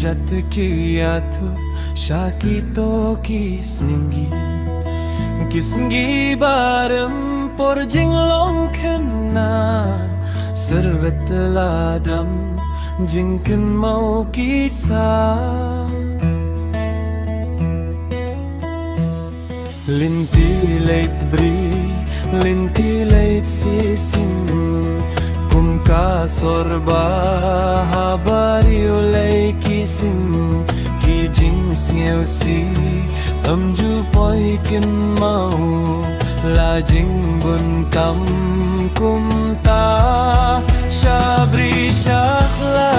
jat kiya tu shakito ki Sngi Barim por jinglong kena servet ladam jingken mau kisah linti leit bri linti leit sisim kum ka sorba habari ulai kisim ki jing sngew si amju poi kin mau la jing bun kam kum ta shabri shahla